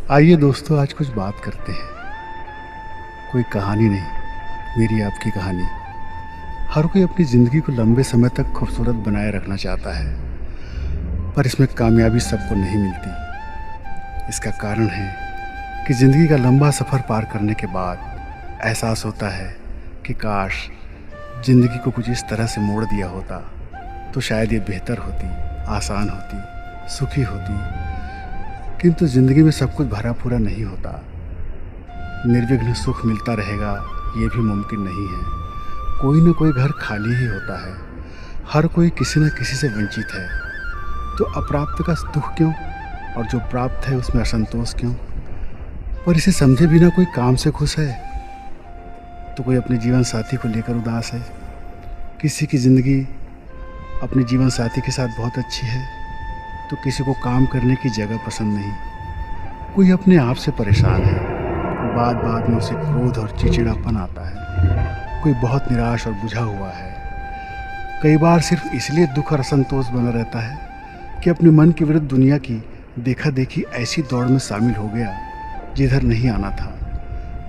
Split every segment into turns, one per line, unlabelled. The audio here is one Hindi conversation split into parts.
आइए दोस्तों, आज कुछ बात करते हैं। कोई कहानी नहीं, मेरी आपकी कहानी। हर कोई अपनी ज़िंदगी को लंबे समय तक खूबसूरत बनाए रखना चाहता है, पर इसमें कामयाबी सबको नहीं मिलती। इसका कारण है कि ज़िंदगी का लंबा सफ़र पार करने के बाद एहसास होता है कि काश ज़िंदगी को कुछ इस तरह से मोड़ दिया होता तो शायद ये बेहतर होती, आसान होती, सुखी होती। किंतु ज़िंदगी में सब कुछ भरा पूरा नहीं होता। निर्विघ्न सुख मिलता रहेगा ये भी मुमकिन नहीं है। कोई न कोई घर खाली ही होता है। हर कोई किसी न किसी से वंचित है। तो अप्राप्त का दुख क्यों, और जो प्राप्त है उसमें असंतोष क्यों? पर इसे समझे बिना कोई काम से खुश है तो कोई अपने जीवन साथी को लेकर उदास है। किसी की ज़िंदगी अपने जीवन साथी के साथ बहुत अच्छी है तो किसी को काम करने की जगह पसंद नहीं। कोई अपने आप से परेशान है, बात बात में उसे क्रोध और चिड़चिड़ापन आता है। कोई बहुत निराश और बुझा हुआ है। कई बार सिर्फ इसलिए दुख और असंतोष बना रहता है कि अपने मन के विरुद्ध दुनिया की देखा देखी ऐसी दौड़ में शामिल हो गया जिधर नहीं आना था।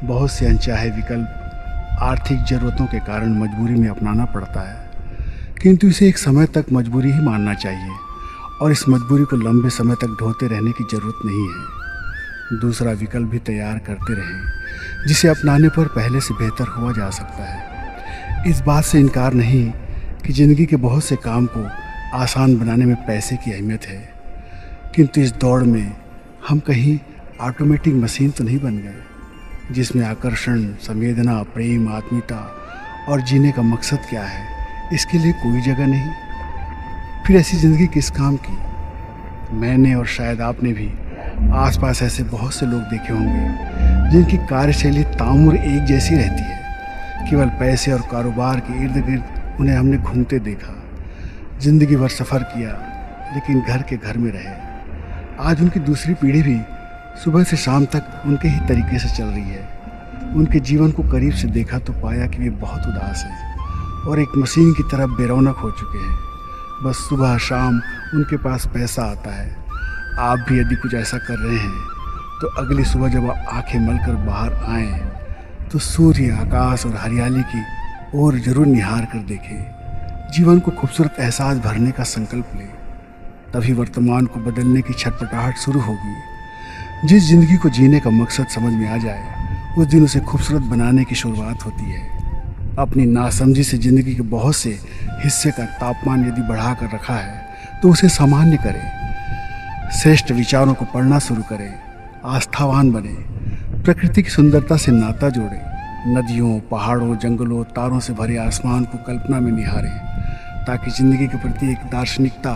बहुत से अनचाहे विकल्प आर्थिक ज़रूरतों के कारण मजबूरी में अपनाना पड़ता है, किंतु इसे एक समय तक मजबूरी ही मानना चाहिए और इस मजबूरी को लंबे समय तक ढोते रहने की ज़रूरत नहीं है। दूसरा विकल्प भी तैयार करते रहें जिसे अपनाने पर पहले से बेहतर हुआ जा सकता है। इस बात से इनकार नहीं कि ज़िंदगी के बहुत से काम को आसान बनाने में पैसे की अहमियत है, किंतु इस दौड़ में हम कहीं ऑटोमेटिक मशीन तो नहीं बन गए जिसमें आकर्षण, संवेदना, प्रेम, आत्मीयता और जीने का मकसद क्या है इसके लिए कोई जगह नहीं। फिर ऐसी ज़िंदगी किस काम की? मैंने और शायद आपने भी आसपास ऐसे बहुत से लोग देखे होंगे जिनकी कार्यशैली ताउम्र एक जैसी रहती है। केवल पैसे और कारोबार के इर्द गिर्द उन्हें हमने घूमते देखा। ज़िंदगी भर सफ़र किया लेकिन घर के घर में रहे। आज उनकी दूसरी पीढ़ी भी सुबह से शाम तक उनके ही तरीके से चल रही है। उनके जीवन को करीब से देखा तो पाया कि वे बहुत उदास हैं और एक मशीन की तरह बेरौनक हो चुके हैं। बस सुबह शाम उनके पास पैसा आता है। आप भी यदि कुछ ऐसा कर रहे हैं तो अगली सुबह जब आप आंखें मलकर बाहर आएँ तो सूर्य, आकाश और हरियाली की ओर जरूर निहार कर देखें। जीवन को खूबसूरत एहसास भरने का संकल्प लें, तभी वर्तमान को बदलने की छटपटाहट शुरू होगी। जिस जिंदगी को जीने का मकसद समझ में आ जाए उस दिन उसे खूबसूरत बनाने की शुरुआत होती है। अपनी नासमझी से ज़िंदगी के बहुत से हिस्से का तापमान यदि बढ़ा कर रखा है तो उसे सामान्य करें। श्रेष्ठ विचारों को पढ़ना शुरू करें। आस्थावान बने। प्रकृति की सुंदरता से नाता जोड़ें। नदियों, पहाड़ों, जंगलों, तारों से भरे आसमान को कल्पना में निहारें ताकि ज़िंदगी के प्रति एक दार्शनिकता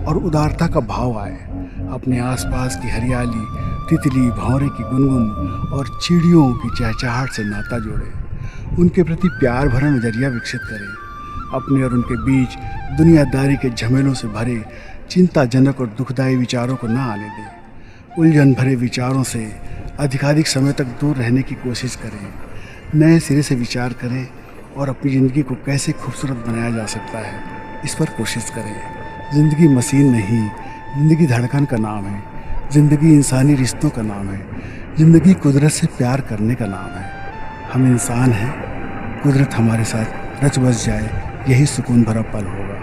और उदारता का भाव आए। अपने आसपास की हरियाली, तितली, भंवरे की गुनगुन और चिड़ियों की चहचहाहट से नाता जोड़ें। उनके प्रति प्यार भरा नज़रिया विकसित करें। अपने और उनके बीच दुनियादारी के झमेलों से भरे चिंताजनक और दुखदायी विचारों को ना आने दें। उलझन भरे विचारों से अधिकाधिक समय तक दूर रहने की कोशिश करें। नए सिरे से विचार करें और अपनी ज़िंदगी को कैसे खूबसूरत बनाया जा सकता है इस पर कोशिश करें। ज़िंदगी मशीन नहीं, ज़िंदगी धड़कन का नाम है। ज़िंदगी इंसानी रिश्तों का नाम है। ज़िंदगी कुदरत से प्यार करने का नाम है। हम इंसान हैं, कुदरत हमारे साथ रच बस जाए, यही सुकून भरा पल होगा।